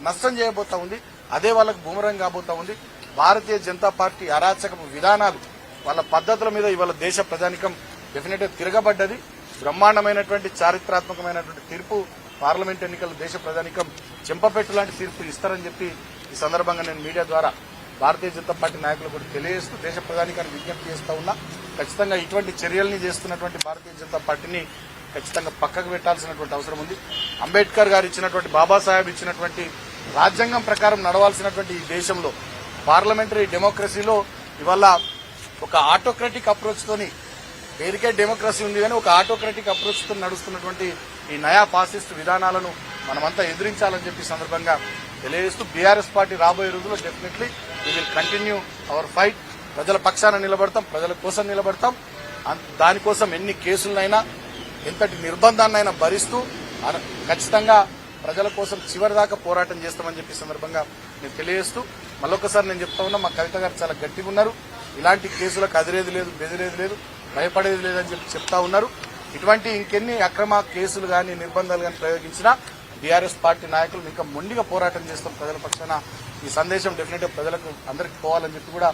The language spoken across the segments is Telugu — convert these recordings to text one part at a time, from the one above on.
నష్టం చేయబోతా ఉంది. అదే వాళ్ళకు బూమరంగ్ కాబోతా ఉంది. భారతీయ జనతా పార్టీ అరాచకపు విధానాలు వాళ్ళ పద్ధతుల మీద ఇవాళ దేశ ప్రజానికం డెఫినెట్ గా తిరగబడ్డది. బ్రహ్మాండమైనటువంటి చారిత్రాత్మకమైనటువంటి తీర్పు పార్లమెంట్ ఎన్నికల దేశ ప్రజానికం చెంపపెట్టు లాంటి తీర్పు ఇస్తారని చెప్పి ఈ సందర్భంగా నేను మీడియా ద్వారా భారతీయ జనతా పార్టీ నాయకులు కూడా తెలియజేస్తూ దేశ ప్రధానికాన్ని విజ్ఞప్తి చేస్తా ఉన్నా. ఖచ్చితంగా ఇటువంటి చర్యల్ని చేస్తున్నటువంటి భారతీయ జనతా పార్టీని ఖచ్చితంగా పక్కకు పెట్టాల్సినటువంటి అవసరం ఉంది. అంబేద్కర్ గారు ఇచ్చినటువంటి, బాబాసాహెబ్ ఇచ్చినటువంటి రాజ్యాంగం ప్రకారం నడవాల్సినటువంటి ఈ దేశంలో పార్లమెంటరీ డెమోక్రసీలో ఇవాళ ఒక ఆటోక్రటిక్ అప్రోచ్ తోని, పేరుకే డెమోక్రసీ ఉంది కానీ ఒక ఆటోక్రటిక్ అప్రోచ్ తో నడుస్తున్నటువంటి ఈ నయా ఫాసిస్ట్ విధానాలను మనమంతా ఎదిరించాలని చెప్పి సందర్భంగా తెలియజేస్తూ బీఆర్ఎస్ పార్టీ రాబోయే రోజుల్లో definitely we will continue our fight. ప్రజల పక్షాన నిలబడతాం, ప్రజల కోసం నిలబడతాం. దానికోసం ఎన్ని కేసులనైనా, ఎంతటి నిర్బంధాన్నైనా భరిస్తూ ఖచ్చితంగా ప్రజల కోసం చివరిదాకా పోరాటం చేస్తామని చెప్పి సందర్భంగా నేను తెలియజేస్తూ మళ్ళొకసారి నేను చెప్తా ఉన్నా, మా కవిత గారు చాలా గట్టిగా ఉన్నారు. ఇలాంటి కేసులకు అదిరేది లేదు, బెదిరేది లేదు, భయపడేది లేదని చెప్పి చెప్తా ఉన్నారు. ఇటువంటి ఇంకెన్ని అక్రమ కేసులు గాని, నిర్బంధాలు గాని ప్రయోగించినా బీఆర్ఎస్ పార్టీ నాయకులు ఇంకా మొండిగా పోరాటం చేస్తాం ప్రజల పక్షాన. ఈ సందేశం డెఫినెట్ గా ప్రజలకు అందరికి పోవాలని చెప్పి కూడా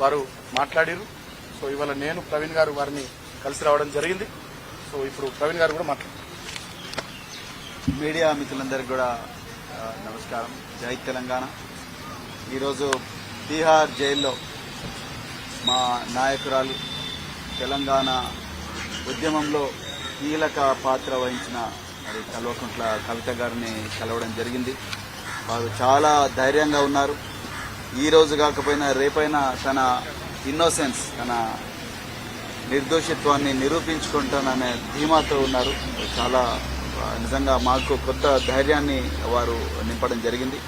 వారు మాట్లాడారు. సో ఇవాళ నేను ప్రవీణ్ గారు వారిని కలిసి రావడం జరిగింది. సో ఇప్పుడు ప్రవీణ్ గారు కూడా మాట్లాడారు. మీడియా మిత్రులందరికీ కూడా నమస్కారం. జై తెలంగాణ. ఈరోజు బీహార్ జైల్లో మా నాయకురాలు తెలంగాణ ఉద్యమంలో కీలక పాత్ర వహించిన మరి కల్వకుంట్ల కవిత గారిని కలవడం జరిగింది. వారు చాలా ధైర్యంగా ఉన్నారు. ఈ రోజు కాకపోయినా రేపైనా తన ఇన్నోసెన్స్, తన నిర్దోషిత్వాన్ని నిరూపించుకుంటాననే ధీమాతో ఉన్నారు. చాలా నిజంగా మాకు కొత్త ధైర్యాన్ని వారు నింపడం జరిగింది.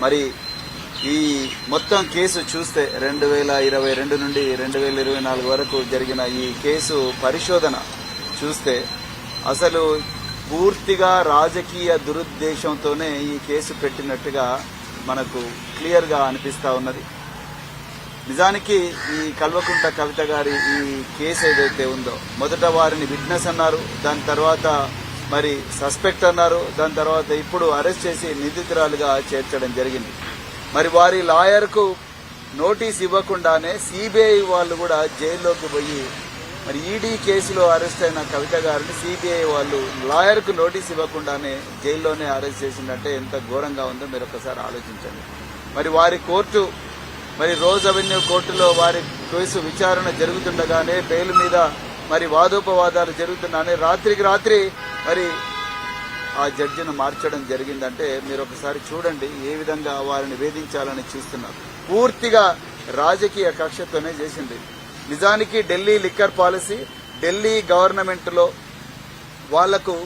మరి ఈ మొత్తం కేసు చూస్తే 2022 నుండి 2024 వరకు జరిగిన ఈ కేసు పరిశోధన చూస్తే అసలు పూర్తిగా రాజకీయ దురుద్దేశంతోనే ఈ కేసు పెట్టినట్టుగా మనకు క్లియర్ గా అనిపిస్తా ఉన్నది. నిజానికి ఈ కల్వకుంట్ల కవిత గారి ఈ కేసు ఏదైతే ఉందో, మొదట వారిని విట్నెస్ అన్నారు, దాని తర్వాత మరి సస్పెక్ట్ అన్నారు, దాని తర్వాత ఇప్పుడు అరెస్ట్ చేసి నిందితురాలుగా చేర్చడం జరిగింది. మరి వారి లాయర్కు నోటీస్ ఇవ్వకుండానే సిబిఐ వాళ్ళు కూడా జైల్లోకి పోయి మరి ఈడీ కేసులో అరెస్ట్ అయిన కవిత గారిని సిబిఐ వాళ్ళు లాయర్కు నోటీస్ ఇవ్వకుండానే జైల్లోనే అరెస్ట్ చేసిందంటే ఎంత ఘోరంగా ఉందో మీరు ఒకసారి ఆలోచించండి. మరి వారి కోర్టు, మరి రోజ్ అవెన్యూ కోర్టులో వారి కేసు విచారణ జరుగుతుండగానే బెయిల్ మీద మరి వాదోపవాదాలు జరుగుతున్నానే రాత్రికి రాత్రి మరి ఆ జడ్జిను మార్చడం జరిగిందంటే మీరు ఒకసారి చూడండి ఏ విధంగా వారిని వేధించాలని చూస్తున్నారు. పూర్తిగా రాజకీయ కక్షతోనే చేసింది. నిజానికి Delhi liquor policy, Delhi government లో వాళ్లకు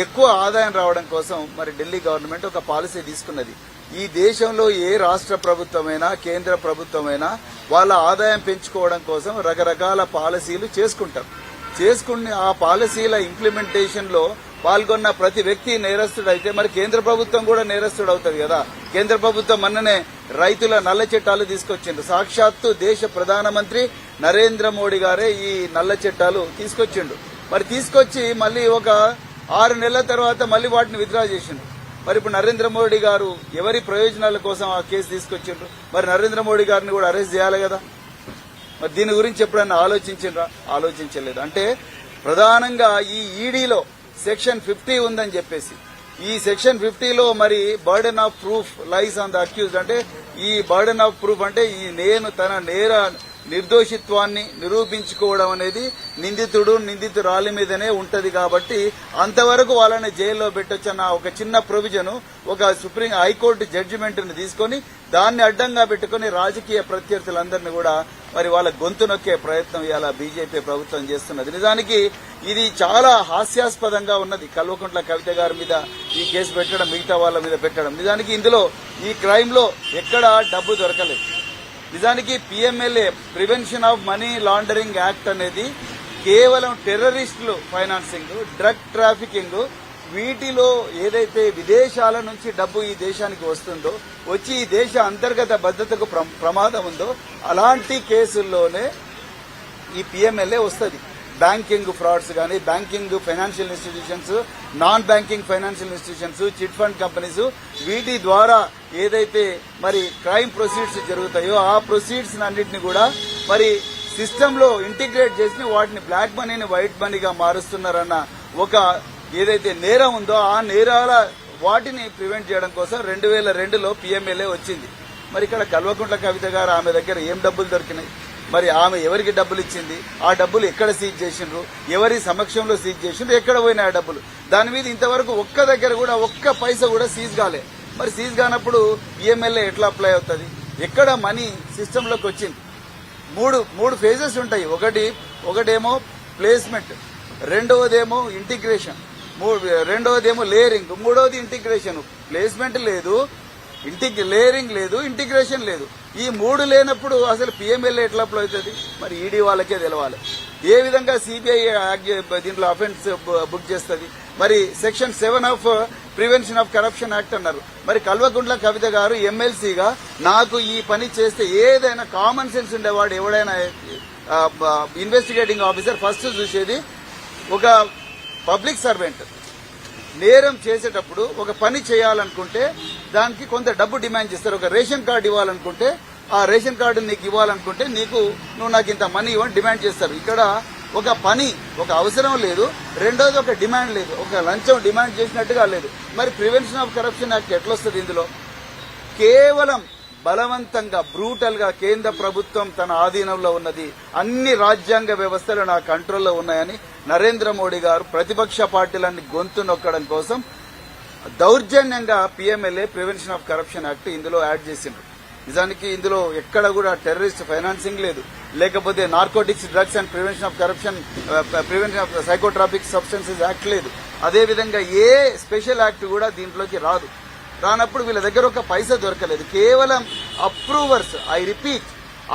ఎక్కువ ఆదాయం రావడం కోసం మరి ఢిల్లీ గవర్నమెంట్ ఒక పాలసీ తీసుకున్నది. ఈ దేశంలో ఏ రాష్ట్ర ప్రభుత్వమైనా కేంద్ర ప్రభుత్వమైనా వాళ్ళ ఆదాయం పెంచుకోవడం కోసం రకరకాల పాలసీలు చేసుకుని ఆ పాలసీల ఇంప్లిమెంటేషన్ లో పాల్గొన్న ప్రతి వ్యక్తి నేరస్తుడైతే మరి కేంద్ర ప్రభుత్వం కూడా నేరస్తుడు అవుతుంది కదా. కేంద్ర ప్రభుత్వం మొన్ననే రైతుల నల్ల చట్టాలు తీసుకొచ్చిండు. సాక్షాత్తు దేశ ప్రధానమంత్రి నరేంద్ర మోడీ గారే ఈ నల్ల చట్టాలు తీసుకొచ్చిండు. మరి తీసుకొచ్చి మళ్ళీ ఒక 6 నెలల తర్వాత మళ్ళీ వాటిని విత్డ్రా చేసిండు. మరి ఇప్పుడు నరేంద్ర మోడీ గారు ఎవరి ప్రయోజనాల కోసం ఆ కేసు తీసుకొచ్చిండ్రు? మరి నరేంద్ర మోడీ గారిని కూడా అరెస్ట్ చేయాలి కదా. మరి దీని గురించి ఎప్పుడైనా ఆలోచించిండ్రా? ఆలోచించలేదు. అంటే ప్రధానంగా ఈ ఈడీలో సెక్షన్ 50 ఉందని చెప్పేసి ఈ సెక్షన్ 50లో మరి burden of proof lies on the accused. అంటే ఈ బర్డెన్ ఆఫ్ ప్రూఫ్ అంటే ఈ తన నేర నిర్దోషిత్వాన్ని నిరూపించుకోవడం అనేది నిందితురాలి మీదనే ఉంటది. కాబట్టి అంతవరకు వాళ్ళని జైల్లో పెట్టొచ్చన్న ఒక చిన్న ప్రొవిజన్ ఒక సుప్రీం హైకోర్టు జడ్జిమెంట్ ని తీసుకుని దాన్ని అడ్డంగా పెట్టుకుని రాజకీయ ప్రత్యర్థులందరినీ కూడా మరి వాళ్ళ గొంతు నొక్కే ప్రయత్నం ఇవాళ బీజేపీ ప్రభుత్వం చేస్తున్నది. నిజానికి ఇది చాలా హాస్యాస్పదంగా ఉన్నది. కల్వకుంట్ల కవిత గారి మీద ఈ కేసు పెట్టడం, మిగతా వాళ్ళ మీద పెట్టడం. నిజానికి ఇందులో ఈ క్రైమ్ లో ఎక్కడా డబ్బు దొరకలేదు. నిజానికి PMLA prevention of money laundering act అనేది కేవలం టెర్రరిస్టులు ఫైనాన్సింగ్, డ్రగ్ ట్రాఫికింగ్, వీటిలో ఏదైతే విదేశాల నుంచి డబ్బు ఈ దేశానికి వస్తుందో, వచ్చి ఈ దేశ అంతర్గత భద్రతకు ప్రమాదం ఉందో అలాంటి కేసుల్లోనే ఈ పిఎంఎల్ఏ వస్తుంది. బ్యాంకింగ్ ఫ్రాడ్స్ కానీ, banking financial institutions, non banking financial institutions, chit fund companies, వీటి ద్వారా ఏదైతే మరి క్రైమ్ ప్రొసీడ్స్ జరుగుతాయో ఆ ప్రొసీడ్స్ అన్నింటినీ కూడా మరి సిస్టమ్ లో ఇంటిగ్రేట్ చేసి వాటిని బ్లాక్ మనీని వైట్ మనీగా మారుస్తున్నారన్న ఒక ఏదైతే నేరం ఉందో ఆ నేరాల వాటిని ప్రివెంట్ చేయడం కోసం 2002లో పిఎంఎల్ఏ వచ్చింది. మరి ఇక్కడ కల్వకుంట్ల కవిత గారు ఆమె దగ్గర ఏం డబ్బులు దొరికినాయి, మరి ఆమె ఎవరికి డబ్బులు ఇచ్చింది, ఆ డబ్బులు ఎక్కడ సీజ్ చేసిండ్రు, ఎవరి సమక్షంలో సీజ్ చేసిండ్రు, ఎక్కడ పోయినాయి ఆ డబ్బులు, దాని మీద ఇంతవరకు ఒక్క దగ్గర కూడా ఒక్క పైసా కూడా సీజ్ కాలే. మరి సీజ్ కానప్పుడు పిఎంఎల్ఏ ఎట్లా అప్లై అవుతుంది? ఎక్కడ మనీ సిస్టంలోకి వచ్చింది? మూడు ఫేజెస్ ఉంటాయి. ఒకటేమో ప్లేస్మెంట్, రెండవదేమో ఇంటిగ్రేషన్, రెండవదేమో లేయరింగ్, మూడవది ఇంటిగ్రేషన్. ప్లేస్మెంట్ లేదు, లేయరింగ్ లేదు, ఇంటిగ్రేషన్ లేదు. ఈ మూడు లేనప్పుడు అసలు పిఎంఎల్ఏ ఎట్లా అప్లై అవుతుంది? మరి ఈడీ వాళ్ళకే తెలవాలి. ఏ విధంగా సిబిఐ దీంట్లో అఫెన్స్ బుక్ చేస్తుంది? మరి section 7 of prevention of corruption act అన్నారు. మరి కల్వకుంట్ల కవిత గారు ఎమ్మెల్సీగా నాకు ఈ పని చేస్తే ఏదైనా కామన్ సెన్స్ ఉండేవాడు ఎవడైనా ఇన్వెస్టిగేటింగ్ ఆఫీసర్ ఫస్ట్ చూసేది ఒక పబ్లిక్ సర్వెంట్ నేరం చేసేటప్పుడు ఒక పని చేయాలనుకుంటే దానికి కొంత డబ్బు డిమాండ్ చేస్తారు. ఒక రేషన్ కార్డు ఇవ్వాలనుకుంటే ఆ రేషన్ కార్డు నీకు ఇవ్వాలనుకుంటే నువ్వు నాకు ఇంత మనీ ఇవ్వని డిమాండ్ చేస్తారు. ఇక్కడ ఒక పని, ఒక అవసరం లేదు, రెండోది ఒక డిమాండ్ లేదు, ఒక లంచం డిమాండ్ చేసినట్టుగా లేదు. మరి ప్రివెన్షన్ ఆఫ్ కరప్షన్ యాక్ట్ ఎట్లొస్తుంది ఇందులో? కేవలం బలవంతంగా బ్రూటల్ గా కేంద్ర ప్రభుత్వం తన ఆధీనంలో ఉన్నది, అన్ని రాజ్యాంగ వ్యవస్థలు నా కంట్రోల్లో ఉన్నాయని నరేంద్ర మోడీ గారు ప్రతిపక్ష పార్టీలన్నీ గొంతు నొక్కడం కోసం దౌర్జన్యంగా PMLA prevention of corruption act ఇందులో యాడ్ చేసిండ్రు. నిజానికి ఇందులో ఎక్కడ కూడా టెర్రరిస్ట్ ఫైనాన్సింగ్ లేదు, లేకపోతే narcotics drugs and prevention of corruption, prevention of psychotropic substances act లేదు. అదేవిధంగా ఏ స్పెషల్ యాక్ట్ కూడా దీంట్లోకి రాదు. రానప్పుడు వీళ్ళ దగ్గర ఒక పైసా దొరకలేదు. కేవలం అప్రూవర్స్, ఐ రిపీట్,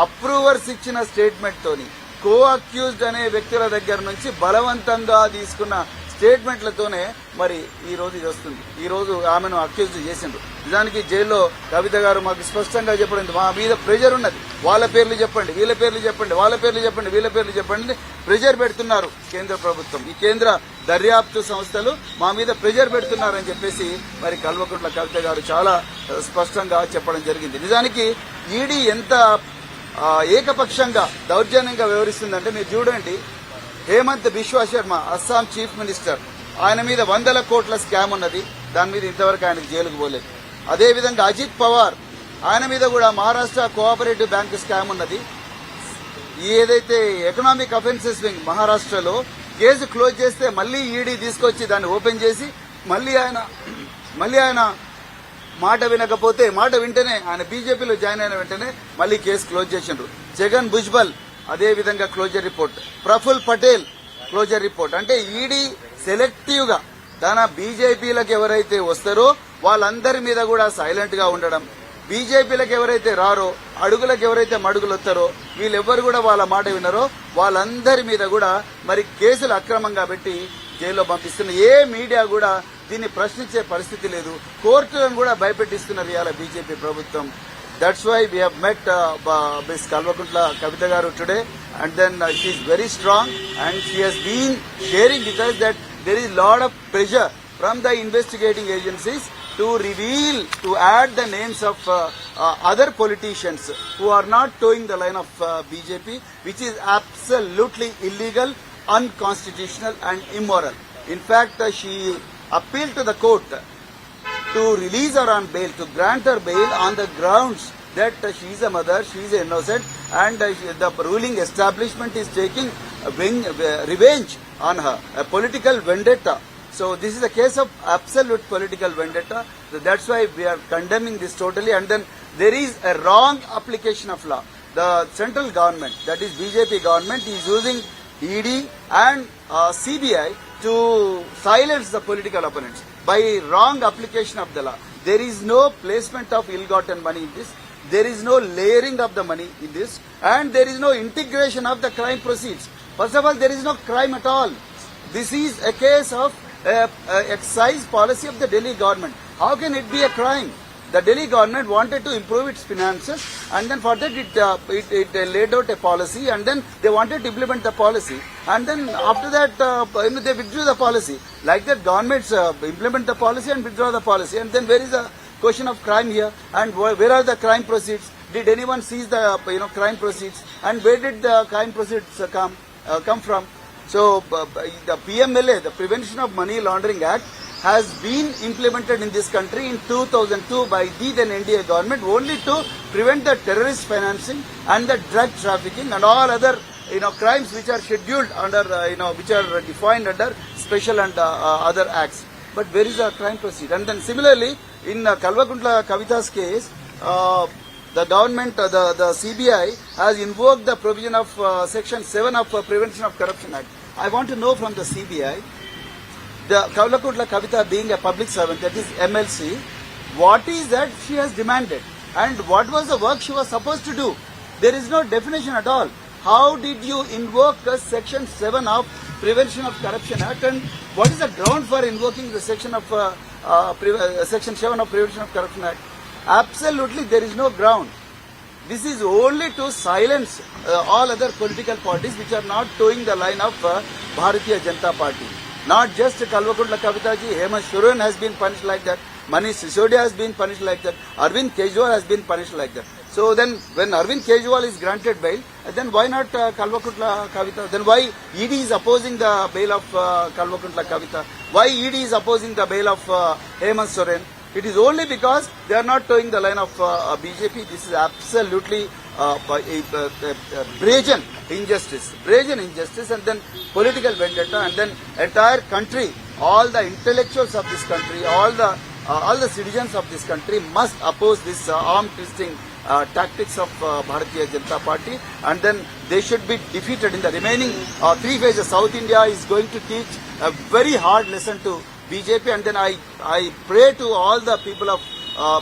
అప్రూవర్స్ ఇచ్చిన స్టేట్మెంట్ తోని కో అక్యూజ్డ్ అనే వ్యక్తుల దగ్గర నుంచి బలవంతంగా తీసుకున్న స్టేట్మెంట్లతోనే మరి ఈ రోజు ఇది వస్తుంది. ఈ రోజు ఆమెను అక్యూజ్ చేసిండ్రు. నిజానికి జైల్లో కవిత గారు మాకు స్పష్టంగా చెప్పండి, మా మీద ప్రెజర్ ఉన్నది, వాళ్ళ పేర్లు చెప్పండి, వీళ్ళ పేర్లు చెప్పండి, వాళ్ళ పేర్లు చెప్పండి, వీళ్ళ పేర్లు చెప్పండి, ప్రెజర్ పెడుతున్నారు కేంద్ర ప్రభుత్వం, ఈ కేంద్ర దర్యాప్తు సంస్థలు మా మీద ప్రెజర్ పెడుతున్నారని చెప్పేసి మరి కల్వకుంట్ల కవిత గారు చాలా స్పష్టంగా చెప్పడం జరిగింది. నిజానికి ఈడీ ఎంత ఏకపక్షంగా దౌర్జన్యంగా వ్యవహరిస్తుందంటే మీరు చూడండి. హేమంత్ బిశ్వా శర్మ అస్సాం చీఫ్ మినిస్టర్, ఆయన మీద 100 కోట్ల స్కామ్ ఉన్నది, దాని మీద ఇంతవరకు ఆయనకు జైలుకు పోలేదు. అదేవిధంగా అజిత్ పవార్, ఆయన మీద కూడా మహారాష్ట్ర కోఆపరేటివ్ బ్యాంక్ స్కామ్ ఉన్నది. ఏదైతే ఎకనామిక్ అఫెన్సెస్ వింగ్ మహారాష్ట్రలో కేసు క్లోజ్ చేస్తే మళ్లీ ఈడీ తీసుకొచ్చి దాన్ని ఓపెన్ చేసి మళ్లీ ఆయన మాట వినకపోతే, మాట వింటేనే ఆయన బీజేపీలో జాయిన్ అయిన వెంటనే మళ్లీ కేసు క్లోజ్ చేసిండ్రు. జగన్ భుజ్బల్ అదే విధంగా closure report, Praful Patel closure report. అంటే ఈడీ సెలెక్టివ్ గా తన బీజేపీలకు ఎవరైతే వస్తారో వాళ్ళందరి మీద కూడా సైలెంట్ గా ఉండడం, బీజేపీలకు ఎవరైతే రారో, అడుగులకు ఎవరైతే మడుగులు వస్తారో, వీళ్ళెవ్వరు కూడా వాళ్ళ మాట వినరో వాళ్ళందరి మీద కూడా మరి కేసులు అక్రమంగా పెట్టి జైల్లో పంపిస్తున్న ఏ మీడియా కూడా దీన్ని ప్రశ్నించే పరిస్థితి లేదు. కోర్టులను కూడా భయపెట్టిస్తున్నారు ఇవాళ బీజేపీ ప్రభుత్వం. That's why we have met Ms. Kalvakuntla Kavita Garu today, and then she is very strong and she has been sharing with us that there is a lot of pressure from the investigating agencies to add the names of other politicians who are not towing the line of BJP, which is absolutely illegal, unconstitutional and immoral. In fact, she appealed to the court to release her on bail, to grant her bail on the grounds that she is a mother, she is innocent, and the ruling establishment is taking revenge on her, a political vendetta. So this is a case of absolute political vendetta. So that's why we are condemning this totally. And then there is a wrong application of law. The central government, that is BJP government, is using ED and CBI to silence the political opponents by wrong application of the law. There is no placement of ill-gotten money in this. There is no layering of the money in this, and there is no integration of the crime proceeds. First of all, there is no crime at all. This is a case of excise policy of the Delhi government. How can it be a crime? the Delhi government wanted to improve its finances, and then for that it laid out a policy, and then they wanted to implement the policy, and then after that they withdrew the policy. Like that, governments implement the policy and withdraw the policy, and then where is the question of crime here? And where are the crime proceeds? Did anyone seize the crime proceeds? And where did the crime proceeds come from? So the PMLA, the Prevention of Money Laundering Act, has been implemented in this country in 2002 by the then NDA government only to prevent the terrorist financing and the drug trafficking and all other crimes which are scheduled under which are defined under special and other acts. But where is the crime proceed? And then similarly in Kalvakuntla Kavita's case, the government, the CBI has invoked the provision of Section 7 of Prevention of Corruption Act. I want to know from the CBI, the Kalvakuntla Kavita being a public servant, that is MLC, what is that she has demanded and what was the work she was supposed to do? There is no definition at all. How did you invoke Section 7 of Prevention of Corruption Act, and what is the ground for invoking the Section 7 of Prevention of Corruption Act? Absolutely, there is no ground. This is only to silence all other political parties which are not towing the line of Bharatiya Janata Party. Not just Kalvakuntla Kavita ji, Hemant Soren has been punished like that, Manish Sisodia has been punished like that, Arvind Kejriwal has been punished like that. So then when Arvind Kejriwal is granted bail, then why not Kalvakuntla Kavita? Then why ED is opposing the bail of Kalvakuntla Kavita? Why ED is opposing the bail of Hemant Soren? It is only because they are not towing the line of BJP. This is absolutely brazen injustice, and then political vendetta, and then entire country, all the intellectuals of this country, all the citizens of this country must oppose this arm twisting tactics of Bharatiya Janata Party, and then they should be defeated in the remaining 3 phases. South India is going to teach a very hard lesson to BJP, and then I pray to all the people of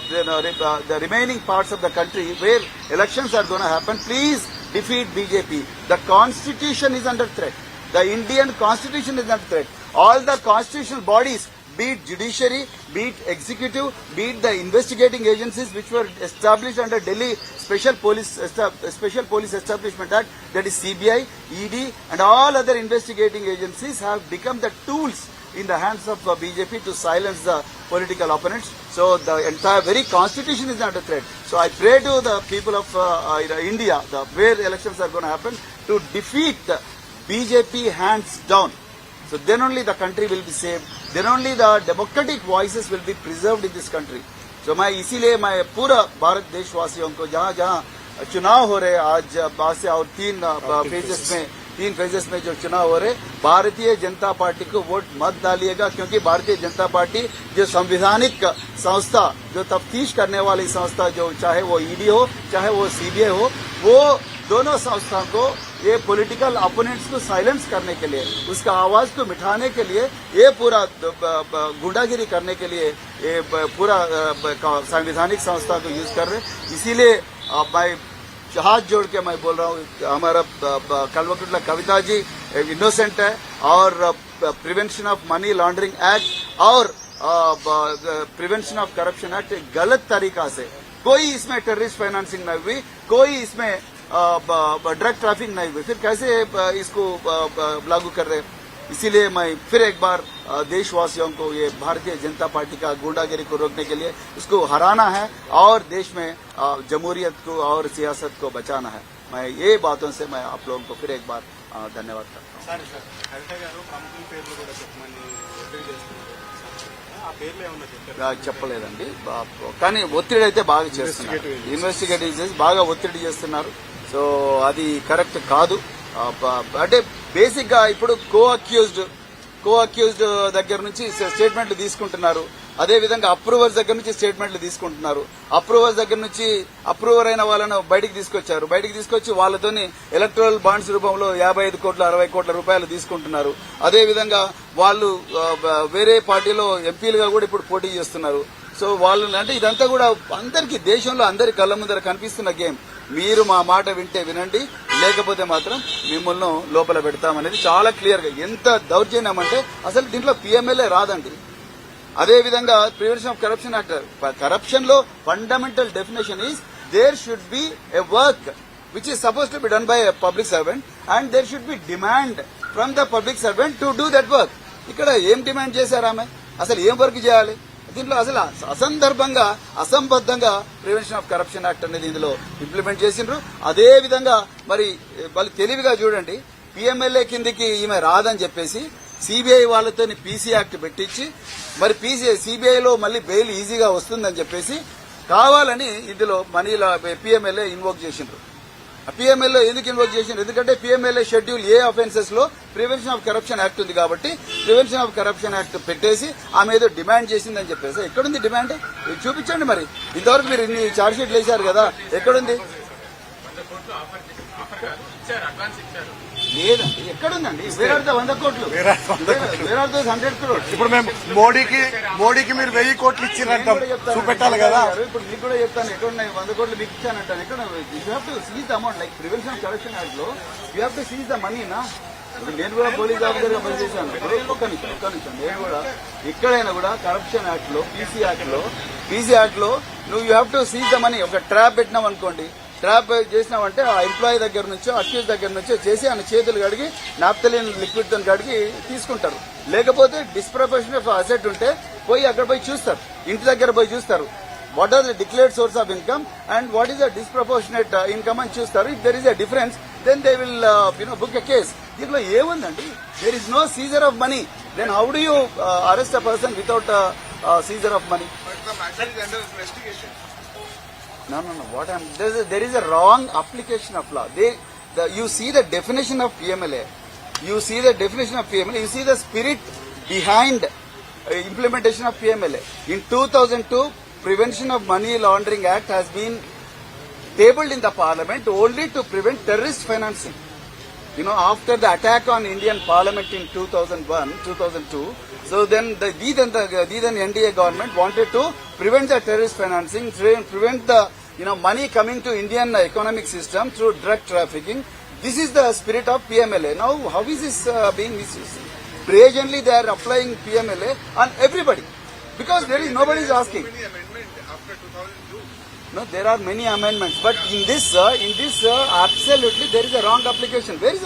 the remaining parts of the country where elections are going to happen, please defeat BJP. The constitution is under threat. The Indian constitution is under threat. All the constitutional bodies, be it judiciary, be it executive, be it the investigating agencies which were established under Delhi Special Police Establishment Act, that is CBI, ED, and all other investigating agencies have become the tools in the hands of BJP to silence the political opponents. So the entire very constitution is under threat. So I pray to the people of India, where elections are going to happen, to defeat the BJP hands down. So then only the country will be saved. Then only the democratic voices will be preserved in this country. So इसीलिए मैं पूरा भारत देशवासियों को जहाँ चुनाव हो रहे आज से और 3 फेजेस में जो चुनाव हो रहे, भारतीय जनता पार्टी को वोट मत डालिएगा, क्योंकि भारतीय जनता पार्टी जो संवैधानिक संस्था, जो तफ्तीश करने वाली संस्था, जो चाहे वो ईडी हो चाहे वो सीबीआई हो, वो दोनों संस्था को ये पॉलिटिकल अपोनेंट्स को साइलेंस करने के लिए, उसका आवाज को मिटाने के लिए, ये पूरा गुंडागिरी करने के लिए ये पूरा संवैधानिक संस्था को यूज कर रहे। इसीलिए मैं हाथ जोड़ के मैं बोल रहा हूँ, हमारा कल्वाकुंतला कविता जी इनोसेंट है, और prevention of money laundering act और प्रिवेंशन ऑफ करप्शन एक्ट गलत तरीका से, कोई इसमें टेररिस्ट फाइनेंसिंग नहीं हुई, कोई इसमें ड्रग ट्रैफिक नहीं हुई, फिर कैसे इसको लागू कर रहे? इसीलिए मैं फिर एक बार देशवासियों को ये भारतीय जनता पार्टी का गुंडागिरी को रोकने के लिए उसको हराना है और देश में जमहूरियत को और सियासत को बचाना है। मैं ये बातों से मैं आप लोगों को फिर एक बार धन्यवाद करता हूँ। చెప్పలేదండి, కానీ ఒత్తిడి అయితే బాగా చేస్తున్నారు, ఇన్వెస్టిగేటివ్ చేసి బాగా ఒత్తిడి చేస్తున్నారు. సో అది కరెక్ట్ కాదు. అంటే బేసిక్ గా ఇప్పుడు కో అక్యూజ్డ్ దగ్గర నుంచి స్టేట్మెంట్లు తీసుకుంటున్నారు, అదే విధంగా అప్రూవర్స్ దగ్గర నుంచి స్టేట్మెంట్లు తీసుకుంటున్నారు. అప్రూవర్స్ దగ్గర నుంచి అప్రూవర్ అయిన వాళ్ళను బయటికి తీసుకొచ్చారు, బయటికి తీసుకొచ్చి వాళ్ళతోని ఎలక్టరల్ బాండ్స్ రూపంలో 55 కోట్ల 60 కోట్ల రూపాయలు తీసుకుంటున్నారు. అదే విధంగా వాళ్ళు వేరే పార్టీలో ఎంపీలుగా కూడా ఇప్పుడు పోటీ చేస్తున్నారు. సో వాళ్ళు అంటే ఇదంతా కూడా అందరికీ దేశంలో అందరి కళ్ళ ముందర కనిపిస్తున్న గేమ్. మీరు మా మాట వింటే వినండి, లేకపోతే మాత్రం మిమ్మల్ని లోపల పెడతామనేది చాలా క్లియర్ గా. ఎంత దౌర్జన్యం అంటే అసలు దీంట్లో పిఎంఎల్ఏ రాదండి. అదే విధంగా prevention of corruption act, corruption లో fundamental definition is there should be a work which is supposed to be done by a public servant and there should be demand from the public servant to do that work. ఇక్కడ ఏం డిమాండ్ చేశారు ఆమె? అసలు ఏం వర్క్ చేయాలి? దీంట్లో అసలు అసందర్భంగా అసంబద్ధంగా ప్రివెన్షన్ ఆఫ్ కరప్షన్ యాక్ట్ అనేది ఇందులో ఇంప్లిమెంట్ చేసిండ్రు. అదే విధంగా మరి వాళ్ళు తెలివిగా చూడండి, పిఎంఎల్ఏ కిందికి ఈమె రాదని చెప్పేసి సిబిఐ వాళ్ళతో పీసీ యాక్ట్ పెట్టించి మరి సిబిఐలో మళ్ళీ బెయిల్ ఈజీగా వస్తుందని చెప్పేసి కావాలని ఇందులో మనీల పిఎంఎల్ఏ ఇన్వోక్ చేసిండ్రు. పిఎంఎల్ఏ ఎందుకు ఇన్వోక్ చేసిండ్రు? ఎందుకంటే పిఎంఎల్ఏ షెడ్యూల్ ఏ అఫెన్సెస్ లో ప్రివెన్షన్ ఆఫ్ కరప్షన్ యాక్ట్ ఉంది కాబట్టి ప్రివెన్షన్ ఆఫ్ కరప్షన్ యాక్ట్ పెట్టేసి ఆమె ఏదో డిమాండ్ చేసిందని చెప్పేసి ఎక్కడుంది డిమాండ్? చూపించండి. మరి ఇంతవరకు మీరు ఇన్ని ఛార్జ్ షీట్లు వేశారు కదా, ఎక్కడుంది? లేదండి, ఎక్కడుందండి? వేర్ ఆర్ ద 100 కోట్లు, వేర్ ఆర్ ద 100 crores? ఇప్పుడు మేము మోడీకి మీరు 1000 కోట్లు ఇచ్చిరంట, చూపెట్టాలి కదా. ఇప్పుడు మీకు కూడా చెప్తాను, ఎక్కడున్నాయి 100 కోట్లు మీకు ఇచ్చానంటాను. ఎక్కడ you have to seize the amount. Like prevention of corruption act లో you have to seize the money నా. నేను కూడా పోలీస్ ఆఫీసర్ గా పనిచేశాను. ఒక్క నిమిషం, నేను కూడా ఎక్కడైనా కూడా కరప్షన్ యాక్ట్ లో పీసీ యాక్ట్ లో నువ్వు you have to seize the money. ఒక ట్రాప్ పెట్టినాం అనుకోండి, ట్రాప్ చేసినామంటే ఆ ఎంప్లాయీ దగ్గర నుంచో అక్యూజ్ దగ్గర నుంచో చేసి ఆయన చేతులు కడిగి నాప్తలిన్ లిక్విడ్ తో కడిగి తీసుకుంటారు. లేకపోతే డిస్ప్రపోర్షనేట్ అసెట్ ఉంటే పోయి అక్కడ పోయి చూస్తారు, ఇంటి దగ్గర పోయి చూస్తారు. What are the declared source of income and what is the disproportionate income అని చూస్తారు. If there is a difference then they will book a case. దీంట్లో ఏముందండి? There is no seizure of money. Then how do you arrest a person without seizure of money? No. What there is a wrong application of law. You see the definition of PMLA. You see the spirit behind implementation of PMLA. In 2002, Prevention of Money Laundering Act has been tabled in the Parliament only to prevent terrorist financing. After the attack on Indian Parliament in 2002, so then the then NDA government wanted to prevent the terrorist financing, prevent the money coming to Indian economic system through drug trafficking. This is the spirit of PMLA. Now, how is this being misused? Presently, they are applying PMLA on everybody because there is nobody is asking. No, there are many amendments, but in this absolutely there is a wrong application. Where is the